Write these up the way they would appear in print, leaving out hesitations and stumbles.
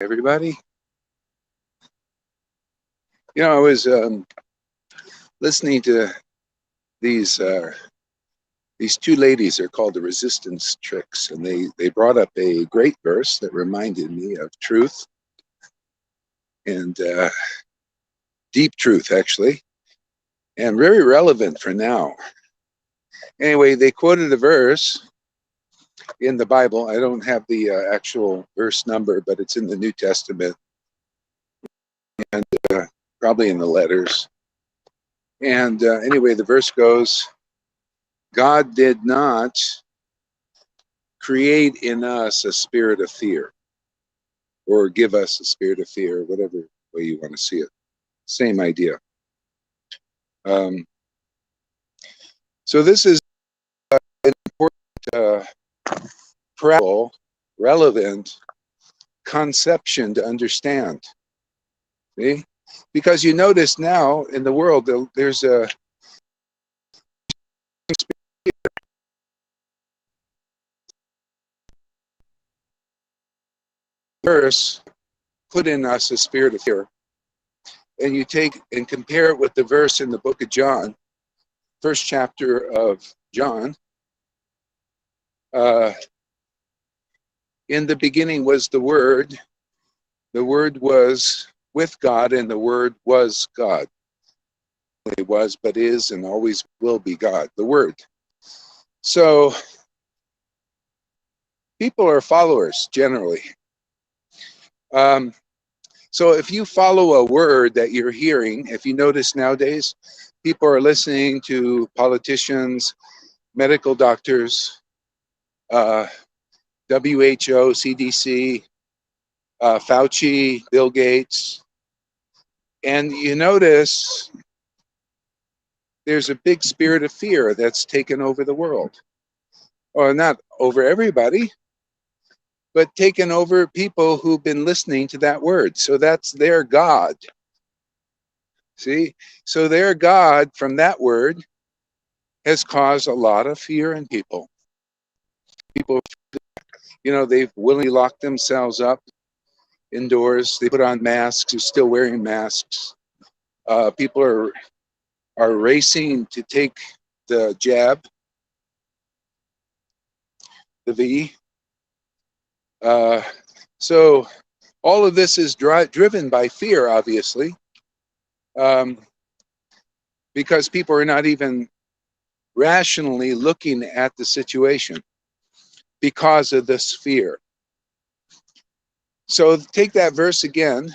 Everybody. I was listening to these two ladies. They're called the Resistance Tricks, and they brought up a great verse that reminded me of truth and deep truth, actually, and very relevant for now. Anyway, they quoted a verse in the Bible. I don't have the actual verse number, but it's in the New Testament and probably in the letters. And anyway, the verse goes, God did not create in us a spirit of fear or give us a spirit of fear, whatever way you want to see it. Same idea. Um, so this is an important, relevant conception to understand. See? Because you notice now in the world, there's a verse put in us a spirit of fear. And you take and compare it with the verse in the book of John, first chapter of John. In the beginning was the Word was with God, and the Word was God. It was, but is, and always will be God, the Word. So people are followers generally. So if you follow a word that you're hearing, if you notice nowadays, people are listening to politicians, medical doctors, WHO, CDC, Fauci, Bill Gates, and you notice there's a big spirit of fear that's taken over the world. Or not over everybody, but taken over people who've been listening to that word. So that's their God. See? So their God from that word has caused a lot of fear in people. People, they've willingly locked themselves up indoors. They put on masks, they're still wearing masks. People are racing to take the jab, the V. So all of this is driven by fear, obviously, because people are not even rationally looking at the situation because of this fear. So take that verse again.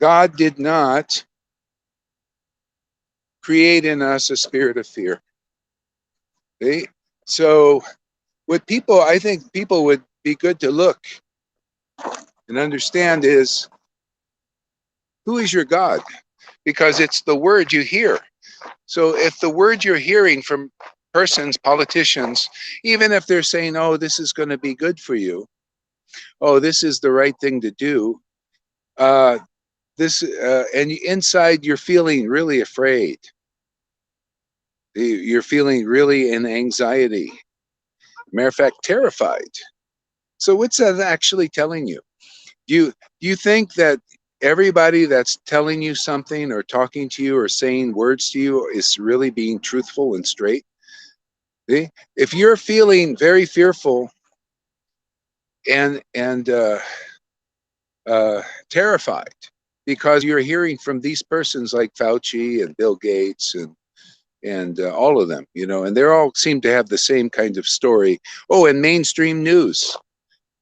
God did not create in us a spirit of fear. Okay? So what people, I think people would be good to look and understand is, who is your God? Because it's the word you hear. So if the word you're hearing from persons, politicians, even if they're saying, oh, this is going to be good for you, oh, this is the right thing to do, and inside you're feeling really afraid. You're feeling really in anxiety. Matter of fact, terrified. So what's that actually telling you? Do you think that everybody that's telling you something or talking to you or saying words to you is really being truthful and straight? See? If you're feeling very fearful and terrified because you're hearing from these persons like Fauci and Bill Gates and all of them, and they all seem to have the same kind of story. Oh, and mainstream news.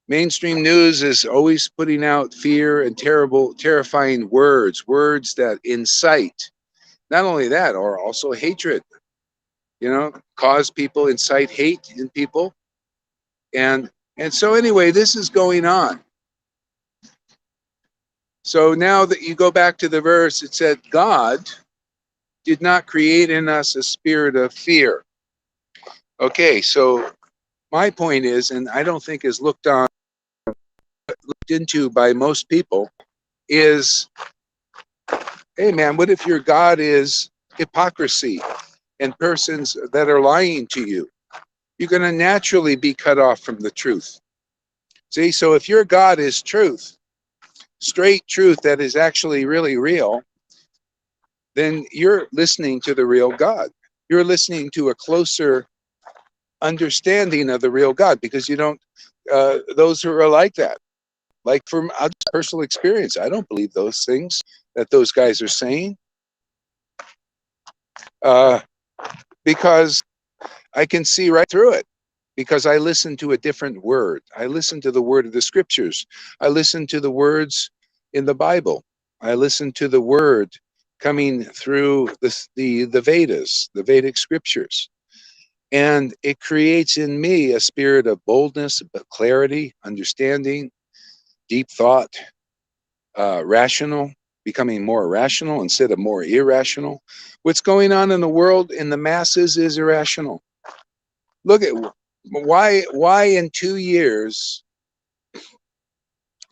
Mainstream news is always putting out fear and terrifying words that incite. Not only that, or also hatred. Cause people, incite hate in people, and so anyway, this is going on. So now that you go back to the verse, it said, God did not create in us a spirit of fear. Okay, so my point is, and I don't think is looked into by most people, is, hey man, what if your God is hypocrisy and persons that are lying to you? You're going to naturally be cut off from the truth. See, so if your God is truth, straight truth that is actually really real, then you're listening to the real God. You're listening to a closer understanding of the real God, because you don't, those who are like that, like from personal experience, I don't believe those things that those guys are saying, because I can see right through it, because I listen to a different word. I listen to the word of the scriptures. I listen to the words in the Bible. I listen to the word coming through the Vedas, the Vedic scriptures. And it creates in me a spirit of boldness, clarity, understanding, deep thought, rational, becoming more rational instead of more irrational. What's going on in the world, in the masses, is irrational. Look at why in 2 years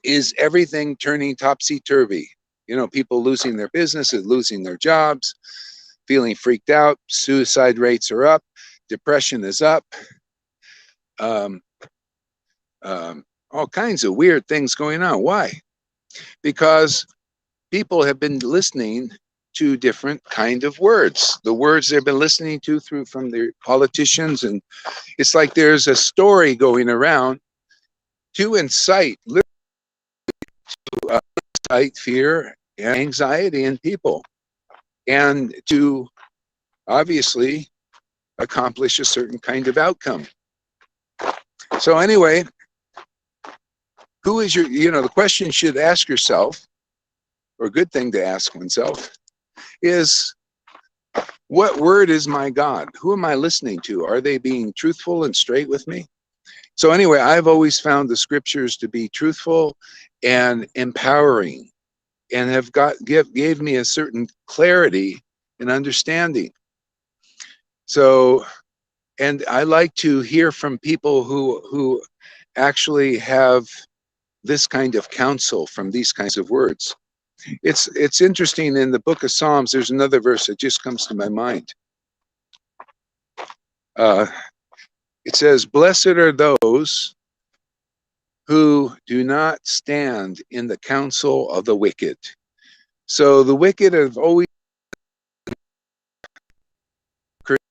is everything turning topsy-turvy? You know, people losing their businesses, losing their jobs, feeling freaked out, suicide rates are up, depression is up, um, all kinds of weird things going on. Why? Because people have been listening to different kind of words, the words they've been listening to through from their politicians, and it's like there's a story going around to incite, incite fear and anxiety in people, and to obviously accomplish a certain kind of outcome. So anyway, who is the question you should ask yourself, or a good thing to ask oneself, is what word is my God? Who am I listening to? Are they being truthful and straight with me? So anyway, I've always found the scriptures to be truthful and empowering, and have gave me a certain clarity and understanding. So, and I like to hear from people who actually have this kind of counsel from these kinds of words. It's interesting, in the book of Psalms, there's another verse that just comes to my mind. It says, "Blessed are those who do not stand in the counsel of the wicked." So the wicked have always been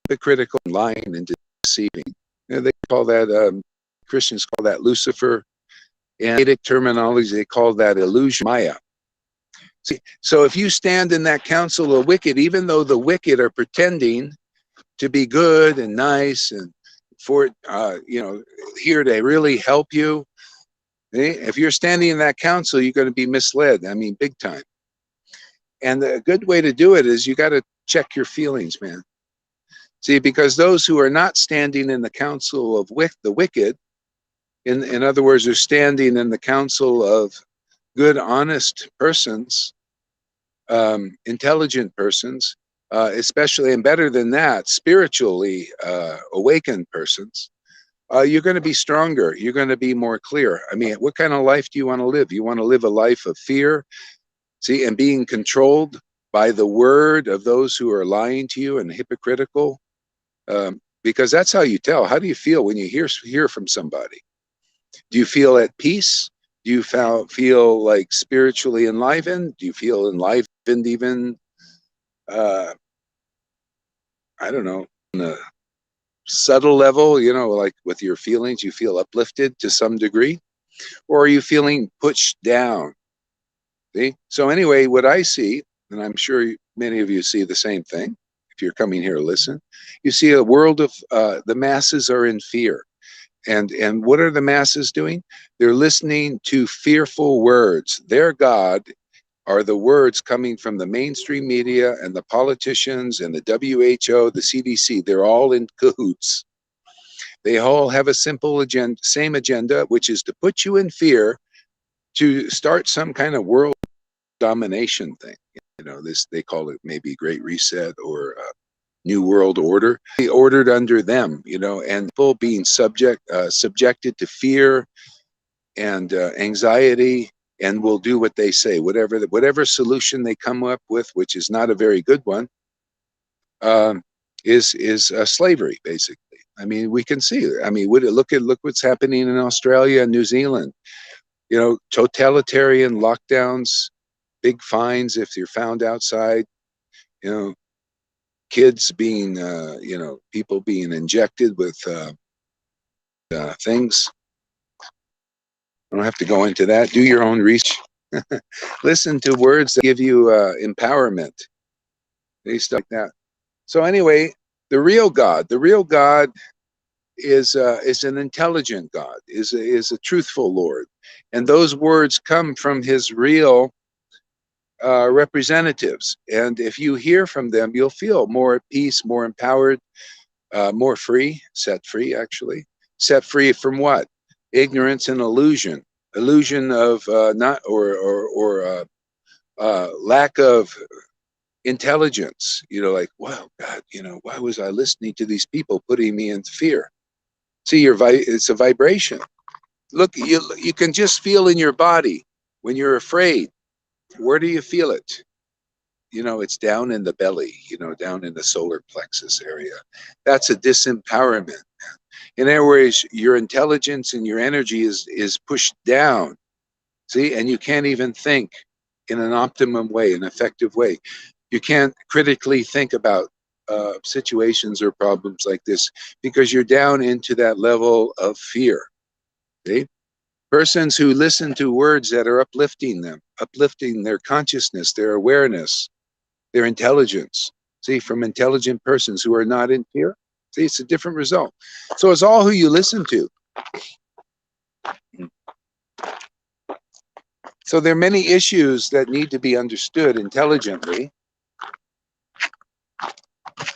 hypocritical, lying and deceiving. They call that, Christians call that Lucifer. In Vedic terminology, they call that illusion, Maya. See, so if you stand in that counsel of wicked, even though the wicked are pretending to be good and nice and here to really help you, if you're standing in that counsel, you're going to be misled. I mean, big time. And a good way to do it is you got to check your feelings, man. See, because those who are not standing in the counsel of the wicked, in other words, are standing in the counsel of good, honest persons, intelligent persons, especially, and better than that, spiritually awakened persons, you're going to be stronger. You're going to be more clear. I mean, what kind of life do you want to live? You want to live a life of fear, see, and being controlled by the word of those who are lying to you and hypocritical, because that's how you tell. How do you feel when you hear from somebody? Do you feel at peace? Do you feel like spiritually enlivened? Do you feel enlivened even, I don't know, on a subtle level, like with your feelings, you feel uplifted to some degree? Or are you feeling pushed down? See? So anyway, what I see, and I'm sure many of you see the same thing, if you're coming here to listen, you see a world of, the masses are in fear. And what are the masses doing? They're listening to fearful words. Their God are the words coming from the mainstream media and the politicians and the WHO, the CDC. They're all in cahoots. They all have a simple agenda, same agenda, which is to put you in fear, to start some kind of world domination thing. They call it maybe Great Reset or New World Order. They ordered under them, and people being subjected to fear and anxiety, and will do what they say, whatever solution they come up with, which is not a very good one, is slavery, basically. I mean, we can see. I mean, look what's happening in Australia and New Zealand. You know, totalitarian lockdowns, big fines if you're found outside. You know, kids being, you know, people being injected with things. I don't have to go into that. Do your own research. Listen to words that give you empowerment. Stuff like that. So anyway, the real God is an intelligent God, is a truthful Lord, and those words come from His real representatives. And if you hear from them, you'll feel more at peace, more empowered, more free, set free, actually. Set free from what? Ignorance and illusion. Illusion of not or lack of intelligence. You know, like, wow, God, you know, why was I listening to these people putting me in fear? See, it's a vibration. Look, you can just feel in your body when you're afraid. Where do you feel it? You know, it's down in the belly, you know, down in the solar plexus area. That's a disempowerment. In other words, your intelligence and your energy is pushed down. See, and you can't even think in an optimum way, an effective way. You can't critically think about situations or problems like this because you're down into that level of fear. See? Persons who listen to words that are uplifting them, uplifting their consciousness, their awareness, their intelligence. See, from intelligent persons who are not in fear. See, it's a different result. So it's all who you listen to. So there are many issues that need to be understood intelligently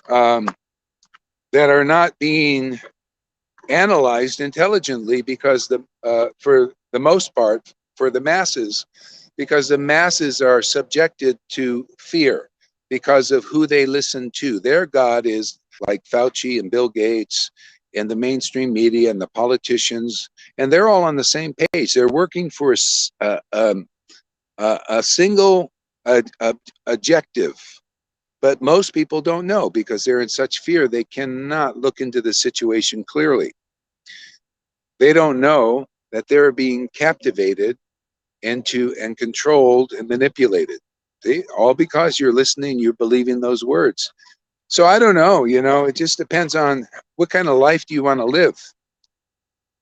that are not being analyzed intelligently because for the most part, for the masses, because the masses are subjected to fear because of who they listen to. Their God is like Fauci and Bill Gates and the mainstream media and the politicians, and they're all on the same page. They're working for a single objective. But most people don't know because they're in such fear they cannot look into the situation clearly. They don't know that they're being captivated into and controlled and manipulated. See? All because you're listening, you're believing those words. So I don't know, you know, it just depends on what kind of life do you want to live.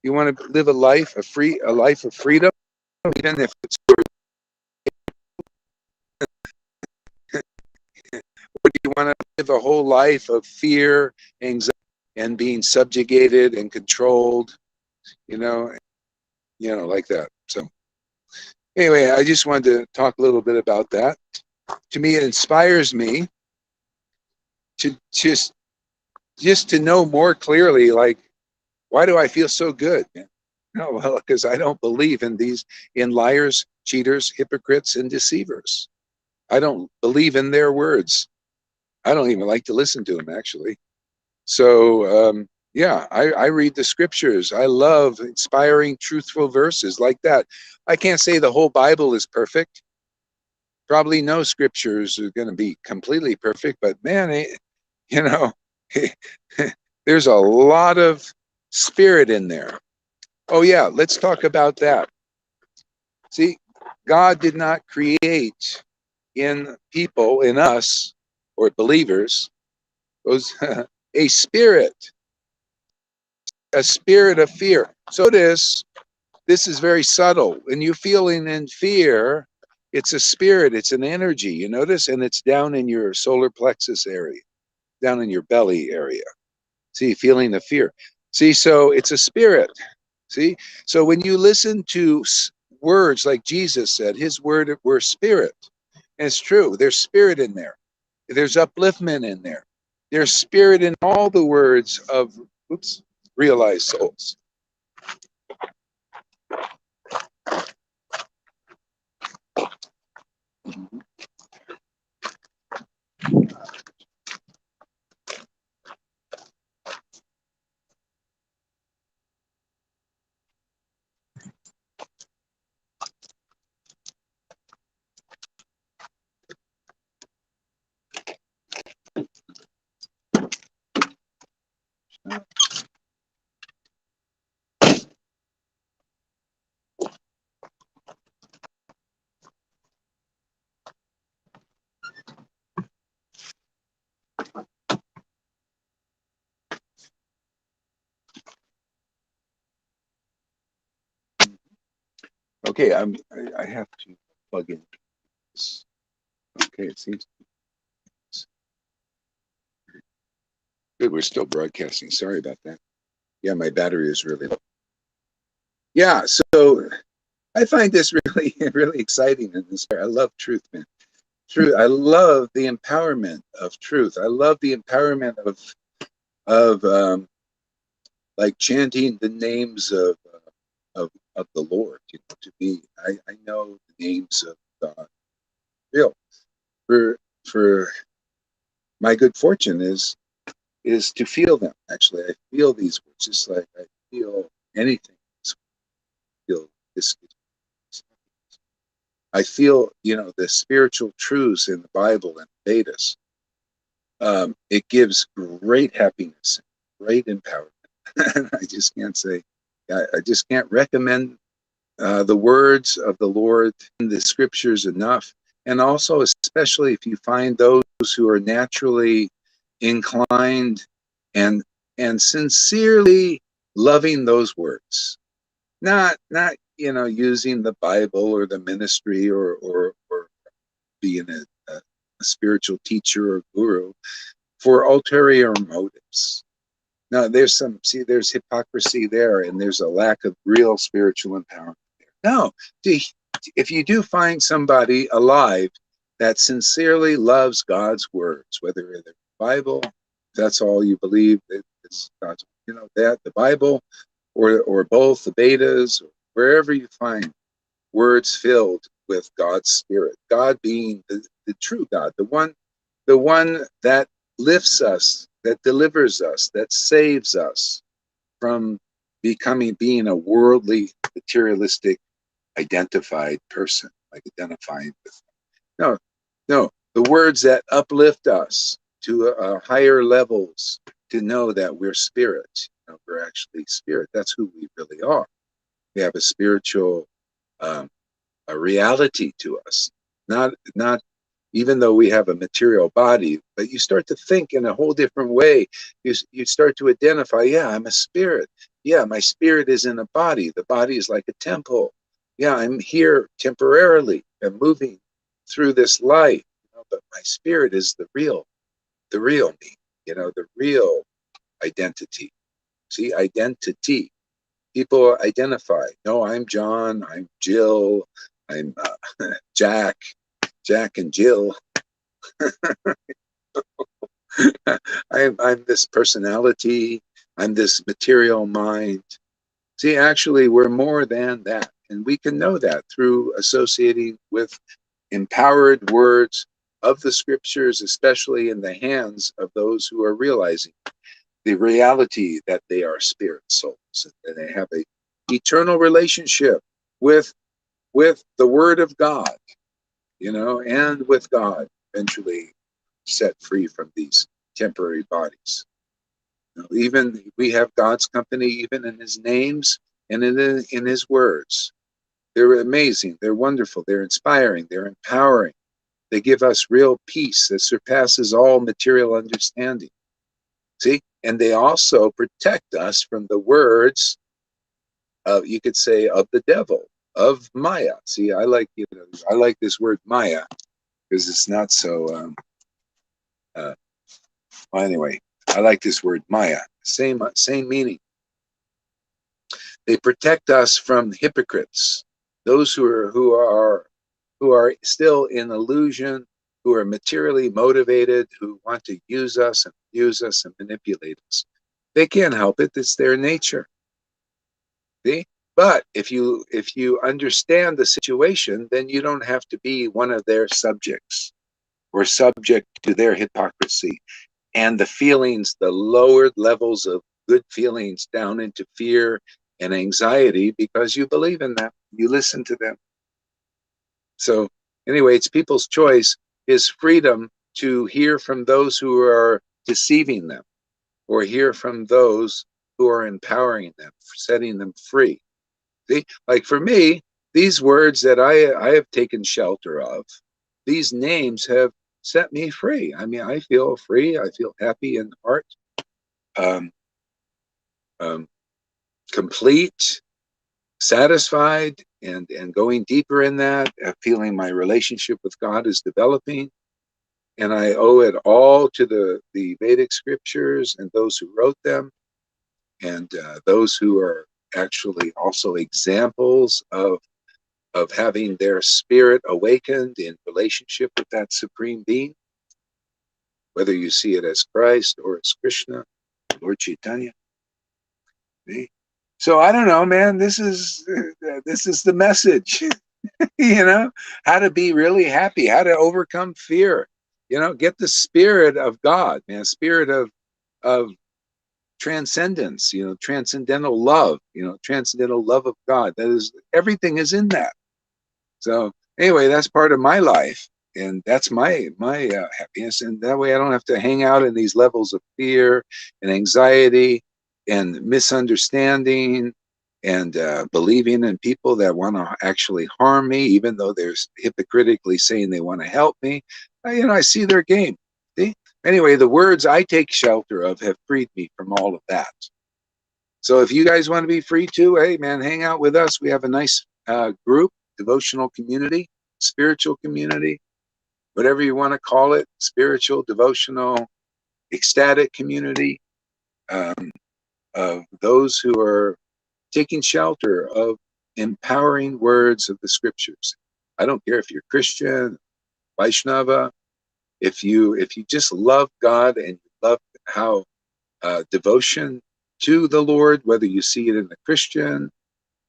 You want to live a life of freedom, even if it's, or do you want to live a whole life of fear, anxiety, and being subjugated and controlled, you know, like that. So anyway, I just wanted to talk a little bit about that. To me, it inspires me to just to know more clearly, like, why do I feel so good? No, well, because I don't believe in liars, cheaters, hypocrites, and deceivers. I don't believe in their words. I don't even like to listen to them, actually. So, yeah, I read the scriptures. I love inspiring, truthful verses like that. I can't say the whole Bible is perfect. Probably no scriptures are going to be completely perfect, but man, you know, there's a lot of spirit in there. Oh, yeah, let's talk about that. See, God did not create in people, in us, or believers, those a spirit of fear. So this is very subtle. When you're feeling in fear, it's a spirit, it's an energy, you notice? And it's down in your solar plexus area, down in your belly area. See, feeling the fear. See, so it's a spirit. See, so when you listen to words like Jesus said, his word were spirit. And it's true, there's spirit in there. There's upliftment in there. There's spirit in all the words of, realized souls. Okay, I have to plug in this. Okay, it seems good. We're still broadcasting. Sorry about that. Yeah, my battery is really low. Yeah, so I find this really, really exciting and inspiring. I love truth, man. Truth. I love the empowerment of truth. I love the empowerment of like chanting the names of the Lord. You know, to be, I know the names of God. Real for my good fortune is to feel them. Actually, I feel these words just like I feel anything. I feel this. I feel, you know, the spiritual truths in the Bible and Vedas. It gives great happiness, great empowerment. I just can't say, I just can't recommend the words of the Lord in the scriptures enough. And also, especially if you find those who are naturally inclined and sincerely loving those words, not you know, using the Bible or the ministry or being a spiritual teacher or guru for ulterior motives. No, there's hypocrisy there, and there's a lack of real spiritual empowerment there. No, if you do find somebody alive that sincerely loves God's words, whether in the Bible, if that's all you believe, it's God's, you know, that the Bible or both the Vedas, or wherever you find words filled with God's Spirit, God being the true God, the one that lifts us, that delivers us, that saves us from being a worldly, materialistic, identified person, like identifying with. No, no, the words that uplift us to higher levels, to know that we're spirit. You know, we're actually spirit. That's who we really are. We have a spiritual a reality to us. Not even though we have a material body, but you start to think in a whole different way. You start to identify, yeah, I'm a spirit. Yeah, my spirit is in a body. The body is like a temple. Yeah, I'm here temporarily. I'm moving through this life, you know, but my spirit is the real me, you know, the real identity. See, identity. People identify. No, I'm John. I'm Jill. I'm Jack and Jill. I'm this personality. I'm this material mind. See, actually, we're more than that. And we can know that through associating with empowered words of the scriptures, especially in the hands of those who are realizing the reality that they are spirit souls and they have a eternal relationship with the Word of God, you know, and with God, eventually set free from these temporary bodies. You know, even we have God's company, even in His names and in His words. They're amazing. They're wonderful. They're inspiring. They're empowering. They give us real peace that surpasses all material understanding. See, and they also protect us from the words of, you could say, of the devil, of Maya. See, I like, you know, I like this word Maya because it's not so. Well, anyway, I like this word Maya. Same meaning. They protect us from hypocrites, those who are still in illusion, who are materially motivated, who want to use us and abuse us and manipulate us. They can't help it. It's their nature. See? But if you understand the situation, then you don't have to be one of their subjects or subject to their hypocrisy and the feelings, the lowered levels of good feelings down into fear and anxiety because you believe in them. You listen to them. So anyway, it's people's choice, is freedom to hear from those who are deceiving them or hear from those who are empowering them, setting them free. See, like for me, these words that I have taken shelter of, these names have set me free. I mean, I feel free. I feel happy in heart, um, um, complete, satisfied, and going deeper in that, feeling my relationship with God is developing. And I owe it all to the Vedic scriptures and those who wrote them, and those who are actually also examples of having their spirit awakened in relationship with that supreme being, whether you see it as Christ or as Krishna, Lord Chaitanya. So I don't know, man. This is the message. How to be really happy, how to overcome fear. Get the spirit of God, man, spirit of transcendence. Transcendental love. Transcendental love of God. That is, everything is in that. So anyway, that's part of my life, and that's my happiness. And that way, I don't have to hang out in these levels of fear and anxiety and misunderstanding and believing in people that want to actually harm me, even though they're hypocritically saying they want to help me. I see their game. See? Anyway, the words I take shelter of have freed me from all of that. So if you guys want to be free too, hey man, hang out with us. We have a nice group, devotional community, spiritual community, whatever you want to call it, spiritual, devotional, ecstatic community, of those who are taking shelter of empowering words of the scriptures. I don't care if you're Christian, Vaishnava, if you just love God and you love how devotion to the Lord, whether you see it in a Christian,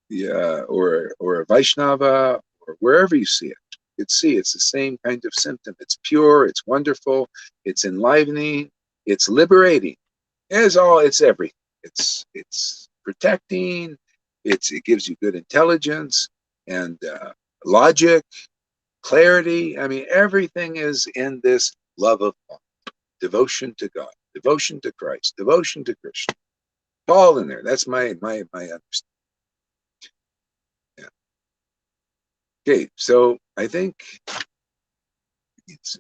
or a Vaishnava, or wherever you see it, it's the same kind of symptom. It's pure, it's wonderful, it's enlivening, it's liberating. It's everything. It's protecting. It gives you good intelligence and logic, clarity. I mean, everything is in this love of God, devotion to God, devotion to Christ, devotion to Krishna. All in there. That's my understanding. Yeah. Okay, so I think it's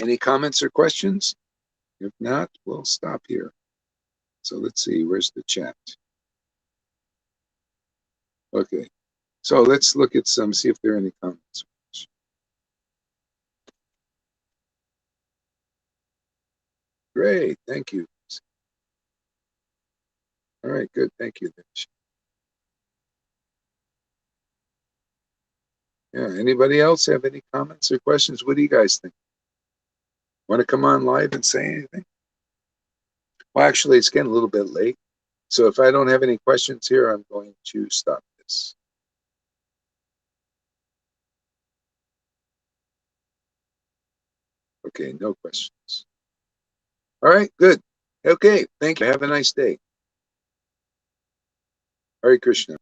any comments or questions? If not, we'll stop here. So let's see, where's the chat? Okay, so let's look at see if there are any comments. Great, thank you. All right, good, thank you. Yeah, anybody else have any comments or questions? What do you guys think? Want to come on live and say anything? Well, actually, it's getting a little bit late. So if I don't have any questions here, I'm going to stop this. Okay, no questions. All right, good. Okay, thank you. Have a nice day. Hare Krishna.